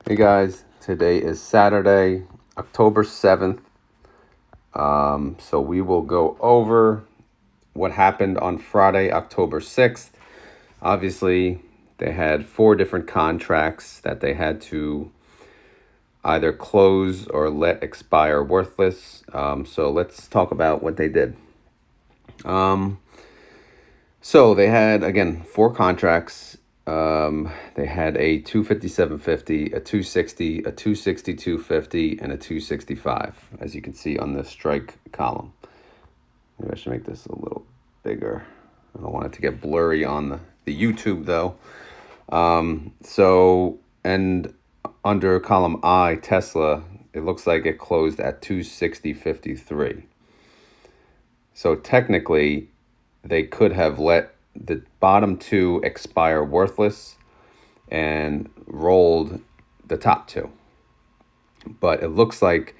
Hey guys, today is Saturday, October 7th. So we will go over what happened on Friday, October 6th. Obviously, they had 4 different contracts that they had to either close or let expire worthless. So let's talk about what they did. So they had, again, 4 contracts. They had a 257.50, a 260, a 262.50, and a 265, as you can see on the strike column. Maybe I should make this a little bigger. I don't want it to get blurry on the YouTube though. And under column I, Tesla, it looks like it closed at 260.53. So technically, they could have let the bottom 2 expire worthless and rolled the top 2. But it looks like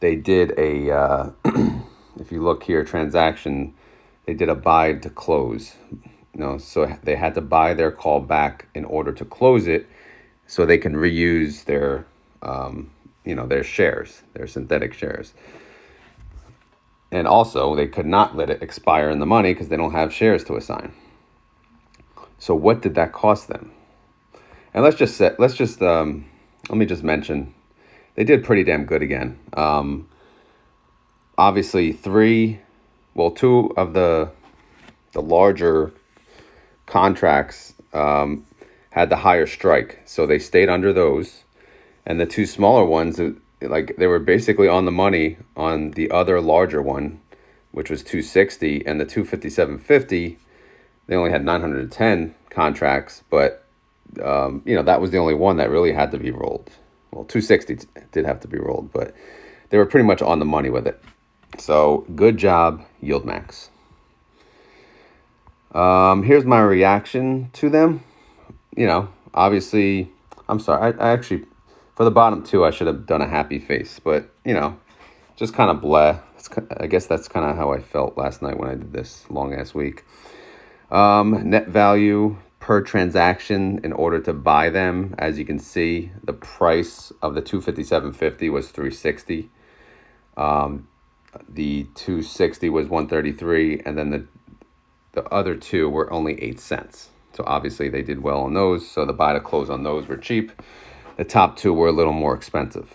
they did a, if you look here, transaction, they did a buy to close. So they had to buy their call back in order to close it so they can reuse their, their shares, their synthetic shares. And also, they could not let it expire in the money because they don't have shares to assign. So what did that cost them? And let me just mention, they did pretty damn good again. Obviously, 2 of the larger contracts had the higher strike, so they stayed under those, and the 2 smaller ones, they were basically on the money on the other larger one, which was 260, and the 257.50. They only had 910 contracts, but that was the only one that really had to be rolled. Well, 260 did have to be rolled, but they were pretty much on the money with it. So good job, YieldMax. Here's my reaction to them. Obviously, I'm sorry. I actually, for the bottom 2, I should have done a happy face, but just kind of bleh. I guess that's kind of how I felt last night when I did this long ass week. Net value per transaction in order to buy them, as you can see, the price of the 257.50 was 360. The 260 was 133, and then the other 2 were only 8 cents. So obviously they did well on those. So the buy to close on those were cheap. The top 2 were a little more expensive.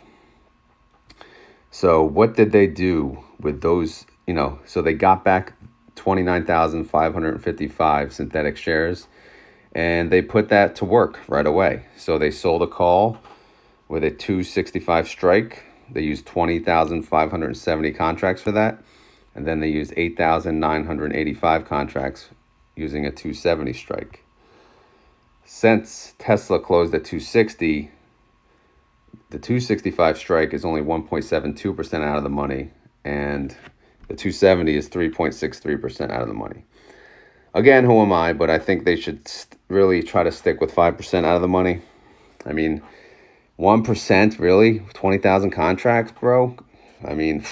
So what did they do with those? So they got back 29,555 synthetic shares, and they put that to work right away. So they sold a call with a 265 strike. They used 20,570 contracts for that, and then they used 8,985 contracts using a 270 strike. Since Tesla closed at 260, the 265 strike is only 1.72% out of the money, and the 270 is 3.63% out of the money. Again, who am I? But I think they should really try to stick with 5% out of the money. I mean, 1%, really? 20,000 contracts, bro? I mean,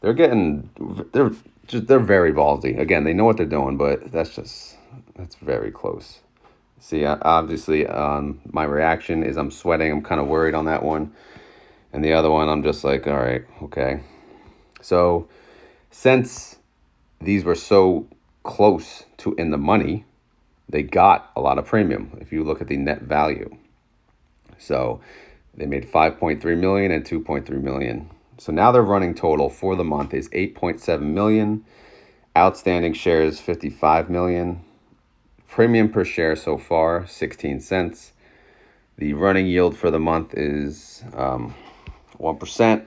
they're very ballsy. Again, they know what they're doing, but that's very close. See, obviously, my reaction is I'm sweating. I'm kind of worried on that one. And the other one, I'm just like, all right, okay. So since these were so close to in the money, they got a lot of premium if you look at the net value. So they made 5.3 million and 2.3 million. So now their running total for the month is 8.7 million. Outstanding shares 55 million. Premium per share so far 16 cents. The running yield for the month is 1%,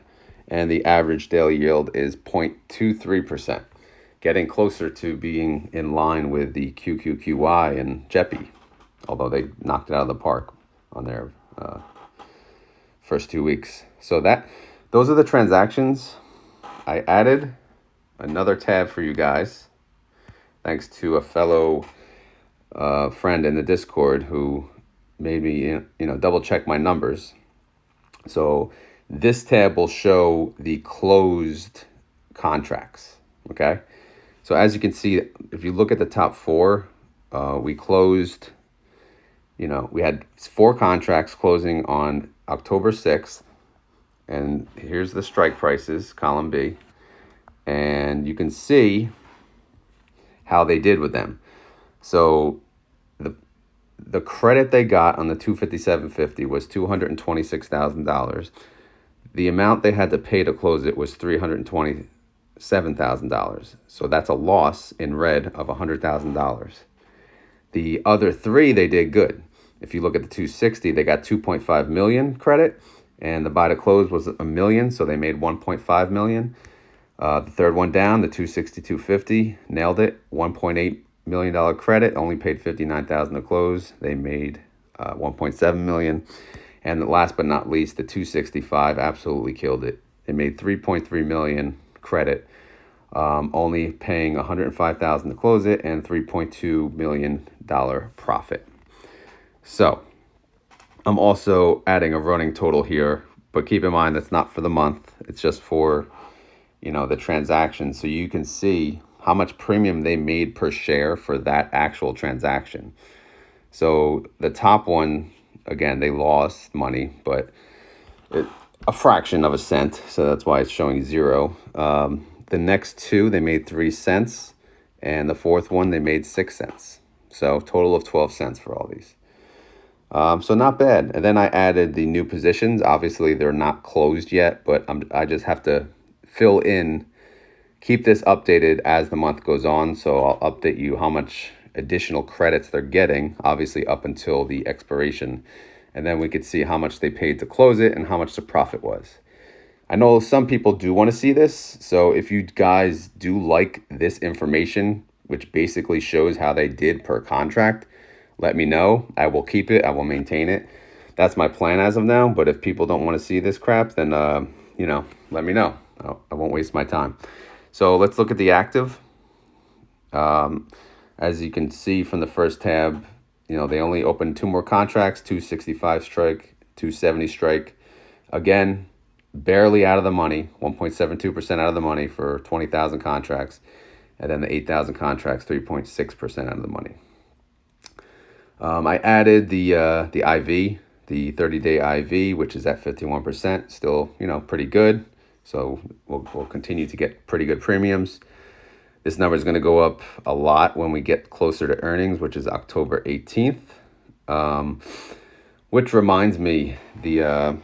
and the average daily yield is 0.23%, getting closer to being in line with the QQQY and JEPI, although they knocked it out of the park on their first 2 weeks. So those are the transactions. I added another tab for you guys, thanks to a fellow friend in the Discord who made me double check my numbers. So this tab will show the closed contracts. Okay, so as you can see, if you look at the top 4, we closed we had 4 contracts closing on October 6th. And here's the strike prices, column B. And you can see how they did with them. So the credit they got on the 257.50 was $226,000. The amount they had to pay to close it was $327,000. So that's a loss in red of $100,000. The other 3, they did good. If you look at the 260, they got 2.5 million credit, and the buy to close was $1 million, so they made 1.5 million. The third one down, the 262.50, nailed it. $1.8 million credit, only paid $59,000 to close. They made 1.7 million. And last but not least, the 265 absolutely killed it. They made 3.3 million credit, only paying $105,000 to close it, and $3.2 million profit. So I'm also adding a running total here, but keep in mind that's not for the month. It's just for the transaction, so you can see how much premium they made per share for that actual transaction. So the top one, again, they lost money, but a fraction of a cent, so that's why it's showing 0. The next 2, they made 3 cents, and the fourth one, they made 6 cents. So total of 12 cents for all these. So not bad. And then I added the new positions. Obviously, they're not closed yet, but I just have to fill in, keep this updated as the month goes on. So I'll update you how much additional credits they're getting, obviously up until the expiration. And then we could see how much they paid to close it and how much the profit was. I know some people do want to see this. So if you guys do like this information, which basically shows how they did per contract, let me know. I will keep it. I will maintain it. That's my plan as of now. But if people don't want to see this crap, then, let me know. I won't waste my time. So let's look at the active. As you can see from the first tab, they only opened 2 more contracts, 265 strike, 270 strike. Again, barely out of the money, 1.72% out of the money for 20,000 contracts. And then the 8,000 contracts, 3.6% out of the money. I added the IV, the 30-day IV, which is at 51%. Still, pretty good. So we'll continue to get pretty good premiums. This number is going to go up a lot when we get closer to earnings, which is October 18th. Which reminds me, I'm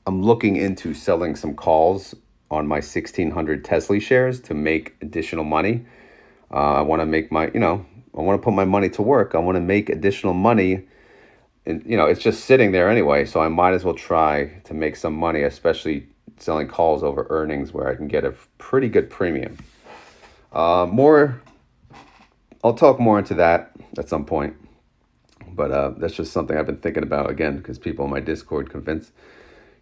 looking into selling some calls on my 1,600 TSLY shares to make additional money. I want to make I want to put my money to work. I want to make additional money. And, it's just sitting there anyway. So I might as well try to make some money, especially selling calls over earnings where I can get a pretty good premium. I'll talk more into that at some point. But that's just something I've been thinking about, again, because people in my Discord convinced,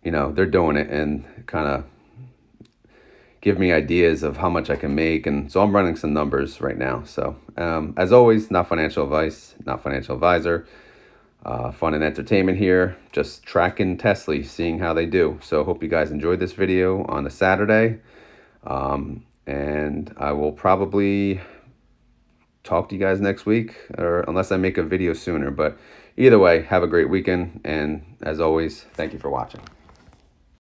they're doing it and kind of give me ideas of how much I can make. And so I'm running some numbers right now. So as always, not financial advice, not financial advisor. Fun and entertainment here, just tracking TSLY, seeing how they do. So hope you guys enjoyed this video on a Saturday. And I will probably talk to you guys next week, or unless I make a video sooner. But either way, have a great weekend. And as always, thank you for watching.